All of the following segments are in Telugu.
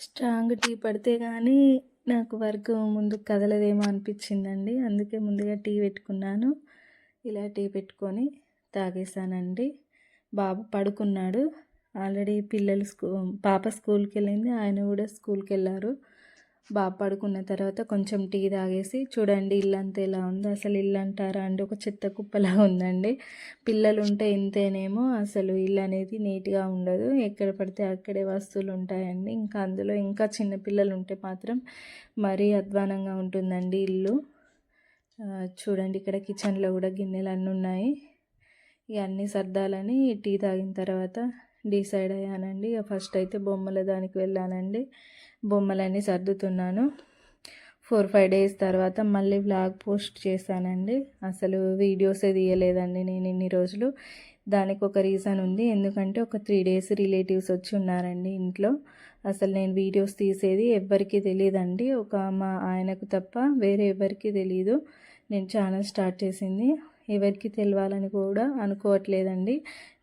స్ట్రాంగ్ టీ పడితే కానీ నాకు వర్క్ ముందుకు కదలదేమో అనిపించిందండి. అందుకే ముందుగా టీ పెట్టుకున్నాను. ఇలా టీ పెట్టుకొని తాగేసానండి. బాబు పడుకున్నాడు. ఆల్రెడీ పిల్లలు పాప స్కూల్కి వెళ్ళింది, ఆయన కూడా స్కూల్కి వెళ్ళారు. బాబు పడుకున్న తర్వాత కొంచెం టీ తాగేసి చూడండి ఇల్లంతా ఎలా ఉందో. అసలు ఇల్లు అంటారా అండి, ఒక చెత్త కుప్పలా ఉందండి. పిల్లలు ఉంటే ఇంతేనేమో, అసలు ఇల్లు అనేది నీట్గా ఉండదు. ఎక్కడ పడితే అక్కడే వస్తువులు ఉంటాయండి. ఇంకా అందులో ఇంకా చిన్న పిల్లలు ఉంటే మాత్రం మరీ అధ్వానంగా ఉంటుందండి ఇల్లు. చూడండి ఇక్కడ కిచెన్లో కూడా గిన్నెలు అన్నీ ఉన్నాయి. ఇవన్నీ సర్దాలని టీ తాగిన తర్వాత డిసైడ్ అయ్యానండి. ఫస్ట్ అయితే బొమ్మల దానికి వెళ్ళానండి. బొమ్మలన్నీ సర్దుతున్నాను. 4-5 డేస్ తర్వాత మళ్ళీ వ్లాగ్ పోస్ట్ చేశానండి. అసలు వీడియోసే తీయలేదండి నేను ఇన్ని రోజులు. దానికి ఒక రీజన్ ఉంది. ఎందుకంటే ఒక 3 డేస్ రిలేటివ్స్ వచ్చి ఉన్నారండి ఇంట్లో. అసలు నేను వీడియోస్ తీసేది ఎవ్వరికీ తెలియదండి. ఒక మా ఆయనకు తప్ప వేరే ఎవరికీ తెలియదు నేను ఛానల్ స్టార్ట్ చేసింది. ఎవరికి తెలియాలని కూడా అనుకోవట్లేదండి.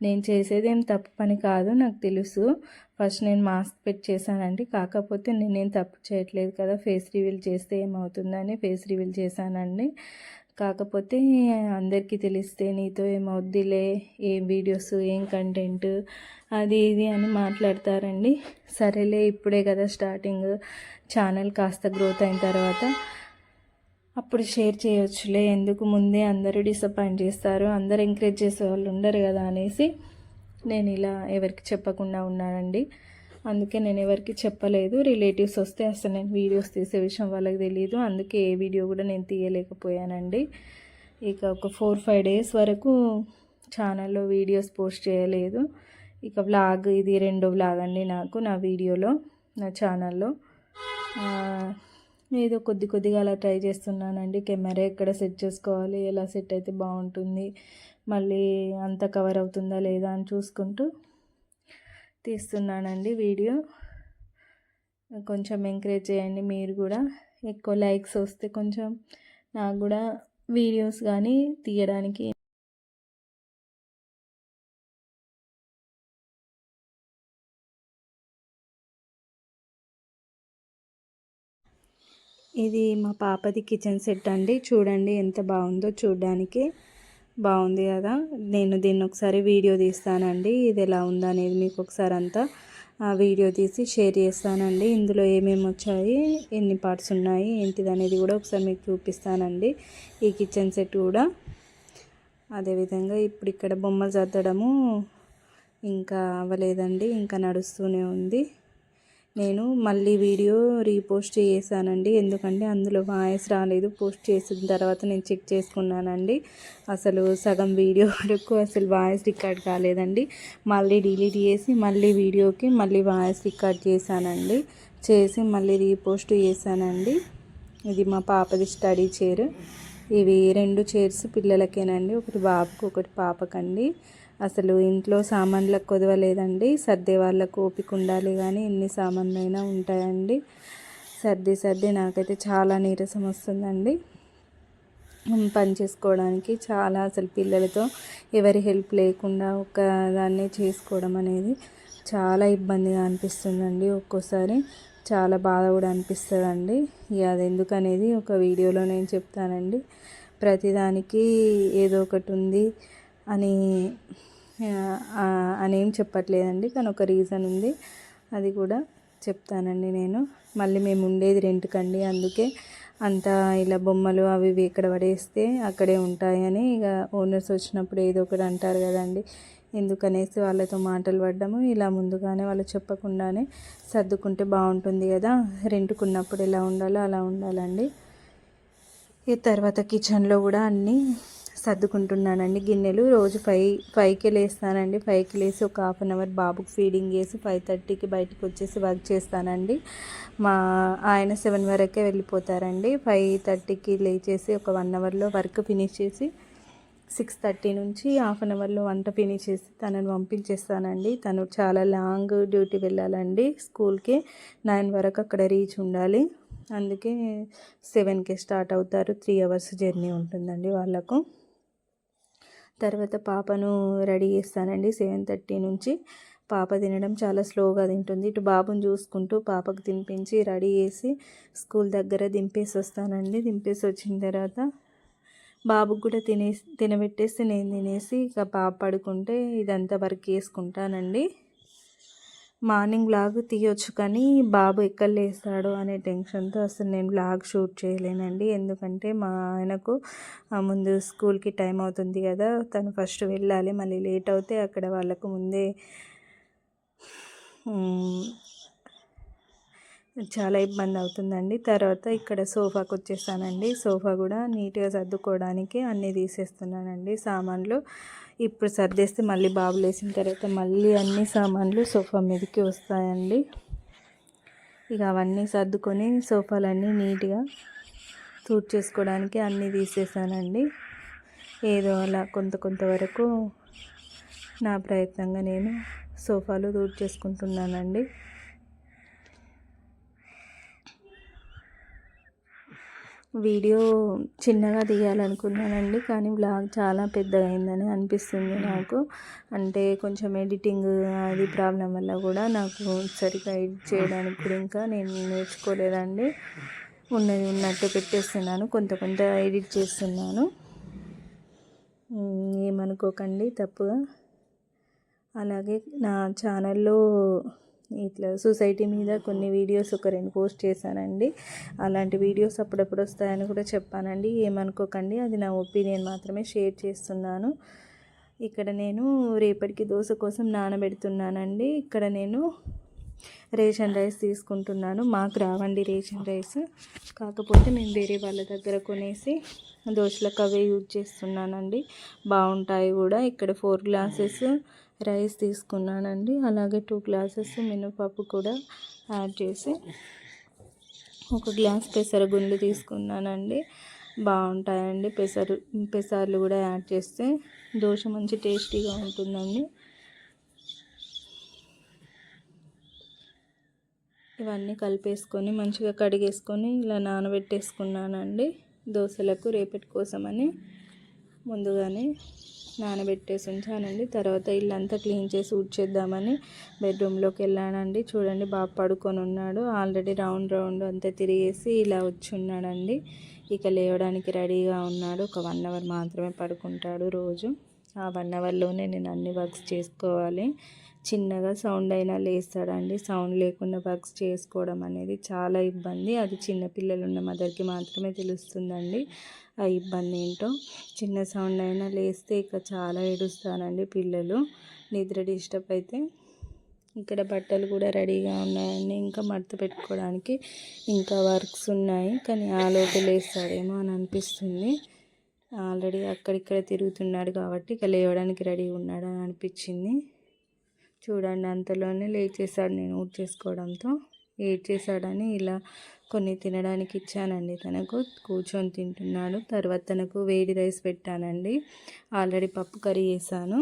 నేను చేసేది ఏం తప్పు పని కాదు, నాకు తెలుసు. ఫస్ట్ నేను మాస్క్ పెట్టి చేశానండి. కాకపోతే నేనేం తప్పు చేయట్లేదు కదా, ఫేస్ రివీల్ చేస్తే ఏమవుతుందని ఫేస్ రివీల్ చేశానండి. కాకపోతే అందరికీ తెలిస్తే నీతో ఏమవుద్దిలే, ఏం వీడియోస్, ఏం కంటెంట్, అది ఇది అని మాట్లాడతారండి. సరేలే, ఇప్పుడే కదా స్టార్టింగ్, ఛానల్ కాస్త గ్రోత్ అయిన తర్వాత అప్పుడు షేర్ చేయొచ్చులే, ఎందుకు ముందే అందరూ డిసప్పాయింట్ చేస్తారు, అందరూ ఎంకరేజ్ చేసే వాళ్ళు ఉండరు కదా అనేసి నేను ఇలా ఎవరికి చెప్పకుండా ఉన్నానండి. అందుకే నేను ఎవరికి చెప్పలేదు. రిలేటివ్స్ వస్తే అసలు నేను వీడియోస్ తీసే విషయం వాళ్ళకి తెలియదు. అందుకే ఏ వీడియో కూడా నేను తీయలేకపోయానండి. ఇక ఒక 4-5 డేస్ వరకు ఛానల్లో వీడియోస్ పోస్ట్ చేయలేదు. ఇక వ్లాగ్, ఇది 2వ వ్లాగ్ అండి నాకు, నా వీడియోలో, నా ఛానల్లో. ఏదో కొద్దిగా అలా ట్రై చేస్తున్నానండి. కెమెరా ఎక్కడ సెట్ చేసుకోవాలి, ఎలా సెట్ అయితే బాగుంటుంది, మళ్ళీ అంత కవర్ అవుతుందా లేదా అని చూసుకుంటూ తీస్తున్నానండి వీడియో. కొంచెం ఎంకరేజ్ చేయండి మీరు కూడా. ఎక్కువ లైక్స్ వస్తే కొంచెం నాకు కూడా వీడియోస్ కానీ తీయడానికి ఇది మా పాపది కిచెన్ సెట్ అండి. చూడండి ఎంత బాగుందో, చూడడానికి బాగుంది కదా. నేను దీన్ని ఒకసారి వీడియో తీస్తానండి, ఇది ఎలా ఉందనేది మీకు ఒకసారి అంతా వీడియో తీసి షేర్ చేస్తానండి. ఇందులో ఏమేమి వచ్చాయి, ఎన్ని పార్ట్స్ ఉన్నాయి, ఏంటిది అనేది కూడా ఒకసారి మీకు చూపిస్తానండి. ఈ కిచెన్ సెట్ కూడా. అదేవిధంగా ఇప్పుడు ఇక్కడ బొమ్మలు సర్దడము ఇంకా అవ్వలేదండి, ఇంకా నడుస్తూనే ఉంది. నేను మళ్ళీ వీడియో రీపోస్ట్ చేశానండి, ఎందుకంటే అందులో వాయిస్ రాలేదు. పోస్ట్ చేసిన తర్వాత నేను చెక్ చేసుకున్నానండి, అసలు సగం వీడియో వరకు అసలు వాయిస్ రికార్డ్ కాలేదండి. మళ్ళీ డిలీట్ చేసి మళ్ళీ వీడియోకి మళ్ళీ వాయిస్ రికార్డ్ చేశానండి. చేసి మళ్ళీ రీపోస్ట్ చేశానండి. ఇది మా పాపది స్టడీ చైర్. ఇవి 2 చైర్స్ పిల్లలకేనండి, ఒకటి బాబుకు ఒకటి పాపకండి. అసలు ఇంట్లో సామాన్లకు కొదవలేదండి. సర్దే వాళ్ళకు ఓపిక ఉండాలి, కానీ ఎన్ని సామాన్లు అయినా ఉంటాయండి. సర్ది నాకైతే చాలా నీరసం వస్తుందండి పని చేసుకోవడానికి. చాలా అసలు పిల్లలతో ఎవరి హెల్ప్ లేకుండా ఒక్కదాన్నే చేసుకోవడం అనేది చాలా ఇబ్బందిగా అనిపిస్తుందండి. ఒక్కోసారి చాలా బాధ కూడా అనిపిస్తుందండి. ఇక అది ఎందుకనేది ఒక వీడియోలో నేను చెప్తానండి. ప్రతిదానికి ఏదో ఒకటి ఉంది అని అనేం చెప్పట్లేదండి, కానీ ఒక రీజన్ ఉంది, అది కూడా చెప్తానండి నేను. మళ్ళీ మేము ఉండేది రెంట్కండి, అందుకే అంతా ఇలా బొమ్మలు అవి ఇవి ఎక్కడ పడేస్తే అక్కడే ఉంటాయని ఇక ఓనర్స్ వచ్చినప్పుడు ఏదో ఒకటి అంటారు కదండి, ఎందుకనేసి వాళ్ళతో మాటలు పడ్డాము. ఇలా ముందుగానే వాళ్ళు చెప్పకుండానే సర్దుకుంటే బాగుంటుంది కదా, రెంట్కున్నప్పుడు ఎలా ఉండాలో అలా ఉండాలండి. ఈ తర్వాత కిచెన్లో కూడా అన్నీ సర్దుకుంటున్నానండి. గిన్నెలు రోజు 5కే లేస్తానండి. 5కి లేసి ఒక 1/2 అవర్ బాబుకి ఫీడింగ్ చేసి 5:30కి బయటకు వచ్చేసి వర్క్ చేస్తానండి. మా ఆయన 7 వరకే వెళ్ళిపోతారండి. 5:30కి లేచేసి ఒక 1 అవర్లో వర్క్ ఫినిష్ చేసి 6:30 నుంచి 1/2 అవర్లో వంట ఫినిష్ చేసి తనను పంపించేస్తానండి. తను చాలా లాంగ్ డ్యూటీ వెళ్ళాలండి స్కూల్కి. 9 వరకు అక్కడ రీచ్ ఉండాలి. అందుకే 7కే స్టార్ట్ అవుతారు. 3 అవర్స్ జర్నీ ఉంటుందండి వాళ్ళకు. తర్వాత పాపను రెడీ చేస్తానండి 7:30 నుంచి. పాప తినడం చాలా స్లోగా తింటుంది. ఇటు బాబుని చూసుకుంటూ పాపకు తినిపించి రెడీ చేసి స్కూల్ దగ్గర దింపేసి వస్తానండి. దింపేసి వచ్చిన తర్వాత బాబుకు కూడా తినబెట్టేసి నేను తినేసి ఇక పాప పడుకుంటే ఇదంతా వర్క్ చేసుకుంటానండి. మార్నింగ్ వ్లాగ్ తీయొచ్చు కానీ బాబు ఎక్కడ లేస్తాడో అనే టెన్షన్తో అసలు నేను వ్లాగ్ షూట్ చేయలేనండి. ఎందుకంటే మా ఆయనకు ముందు స్కూల్కి టైం అవుతుంది కదా, తను ఫస్ట్ వెళ్ళాలి. మళ్ళీ లేట్ అవుతే అక్కడ వాళ్ళకు ముందే చాలా ఇబ్బంది అవుతుందండి. తర్వాత ఇక్కడ సోఫాకి వచ్చేసానండి. సోఫా కూడా నీట్గా సర్దుకోవడానికి అన్నీ తీసేస్తున్నానండి సామాన్లు. ఇప్పుడు సర్దేస్తే మళ్ళీ బాబు లేచిన తర్వాత మళ్ళీ అన్ని సామాన్లు సోఫా మీదకి వస్తాయండి. ఇక అవన్నీ సర్దుకొని సోఫాలన్నీ నీట్గా చేసుకోవడానికి అన్నీ తీసేసానండి. ఏదో అలా కొంతవరకు నా ప్రయత్నంగా నేను సోఫాలు చేసుకుంటున్నానండి. వీడియో చిన్నగా తీయాలనుకున్నానండి, కానీ బ్లాగ్ చాలా పెద్దగా అయిందని అనిపిస్తుంది నాకు. అంటే కొంచెం ఎడిటింగ్ అది ప్రాబ్లం వల్ల కూడా నాకు సరిగ్గా ఎడిట్ చేయడానికి కూడా ఇంకా నేను నేర్చుకోలేదండి. ఉన్నది ఉన్నట్టు పెట్టేస్తున్నాను, కొంత ఎడిట్ చేస్తున్నాను. ఏమనుకోకండి తప్పుగా. అలాగే నా ఛానల్లో ఇట్లా సొసైటీ మీద కొన్ని వీడియోస్ ఒక 2 పోస్ట్ చేశానండి. అలాంటి వీడియోస్ అప్పుడప్పుడు వస్తాయని కూడా చెప్పానండి. ఏమనుకోకండి, అది నా ఒపీనియన్ మాత్రమే షేర్ చేస్తున్నాను. ఇక్కడ నేను రేపటికి దోశ కోసం నానబెడుతున్నానండి. ఇక్కడ నేను రేషన్ రైస్ తీసుకుంటున్నాను. మాకు రావండి రేషన్ రైస్, కాకపోతే మేము వేరే వాళ్ళ దగ్గర కొనేసి దోశలకు అవే యూజ్ చేస్తున్నానండి. బాగుంటాయి కూడా. ఇక్కడ 4 గ్లాసెస్ రైస్ తీసుకున్నానండి. అలాగే 2 గ్లాసెస్ మినపప్పు కూడా యాడ్ చేసి 1 గ్లాస్ పెసరగుండ్లు తీసుకున్నానండి. బాగుంటాయండి. పెసర్లు కూడా యాడ్ చేస్తే దోశ మంచి టేస్టీగా ఉంటుందండి. ఇవన్నీ కలిపేసుకొని మంచిగా కడిగేసుకొని ఇలా నానబెట్టేసుకున్నానండి. దోశలకు రేపటి కోసమని ముందుగానే నానబెట్టేసి ఉంచానండి. తర్వాత ఇల్లంతా క్లీన్ చేసి ఊడ్చేద్దామని బెడ్రూమ్లోకి వెళ్ళానండి. చూడండి, బాబు పడుకొని ఉన్నాడు. ఆల్రెడీ రౌండ్ అంతా తిరిగేసి ఇలా వచ్చి ఉన్నాడండి. ఇక లేవడానికి రెడీగా ఉన్నాడు. ఒక 1 అవర్ మాత్రమే పడుకుంటాడు రోజు. ఆ 1 అవర్లోనే నేను అన్ని వర్క్స్ చేసుకోవాలి. చిన్నగా సౌండ్ అయినా లేస్తాడండి. సౌండ్ లేకుండా వర్క్స్ చేసుకోవడం అనేది చాలా ఇబ్బంది. అది చిన్నపిల్లలు ఉన్న మదర్కి మాత్రమే తెలుస్తుందండి ఆ ఇబ్బంది ఏంటో. చిన్న సౌండ్ అయినా లేస్తే ఇక చాలా ఏడుస్తానండి పిల్లలు. నిద్ర డిస్టర్బ్ అయితే. ఇక్కడ బట్టలు కూడా రెడీగా ఉన్నాయండి. ఇంకా మడత పెట్టుకోవడానికి ఇంకా వర్క్స్ ఉన్నాయి, కానీ ఆలోపు లేస్తాడేమో అని అనిపిస్తుంది. ఆల్రెడీ అక్కడిక్కడ తిరుగుతున్నాడు కాబట్టి ఇక లేవడానికి రెడీగా ఉన్నాడు అని అనిపించింది. చూడండి, అంతలోనే లేచేసాడు నేను చేసుకోవడంతో. ఏడ్చేసాడని ఇలా కొన్ని తినడానికి ఇచ్చానండి. తనకు కూర్చొని తింటున్నాడు. తర్వాత తనకు వేడి రైస్ పెట్టానండి. ఆల్రెడీ పప్పు కర్రీ చేశాను.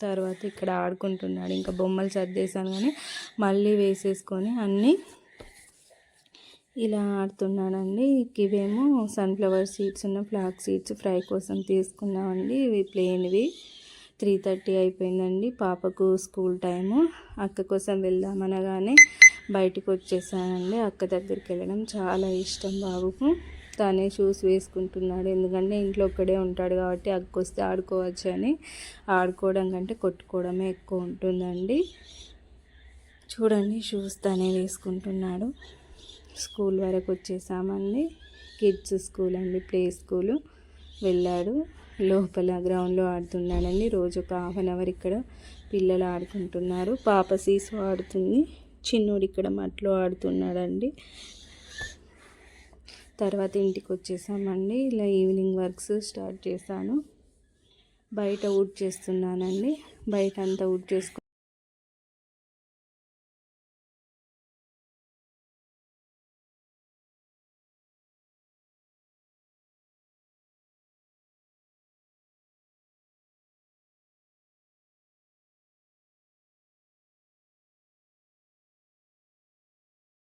తర్వాత ఇక్కడ ఆడుకుంటున్నాడు. ఇంకా బొమ్మలు సర్దేశాను కానీ మళ్ళీ వేసేసుకొని అన్నీ ఇలా ఆడుతున్నాడండి. ఇవేమో సన్ఫ్లవర్ సీడ్స్ ఉన్న ఫ్లాక్ సీడ్స్ ఫ్రై కోసం తీసుకున్నామండి. ఇవి ప్లెయిన్వి. 3:30 అయిపోయిందండి. పాపకు స్కూల్ టైము. అక్క కోసం వెళ్దామనగానే బయటకు వచ్చేసానండి. అక్క దగ్గరికి వెళ్ళడం చాలా ఇష్టం బాబుకు. తనే షూస్ వేసుకుంటున్నాడు, ఎందుకంటే ఇంట్లో ఒక్కడే ఉంటాడు కాబట్టి అక్క వస్తే ఆడుకోవచ్చు అని. ఆడుకోవడం కంటే కొట్టుకోవడమే ఎక్కువ ఉంటుందండి. చూడండి, షూస్ తనే వేసుకుంటున్నాడు. స్కూల్ వరకు వచ్చేసామండి. కిడ్స్ స్కూల్ అండి, ప్లే స్కూలు. వెళ్ళాడు. లోపల గ్రౌండ్లో ఆడుతున్నాడండి. రోజు ఒక 1/2 అవర్ ఇక్కడ పిల్లలు ఆడుకుంటున్నారు. పాప సీసో ఆడుతుంది, చిన్నోడు ఇక్కడ మట్లో ఆడుతున్నాడండి. తర్వాత ఇంటికి వచ్చేసామండి. ఇలా ఈవినింగ్ వర్క్స్ స్టార్ట్ చేశాను. బయట వుడ్ చేస్తున్నానండి. బయట అంతా వుడ్ చేసుకుని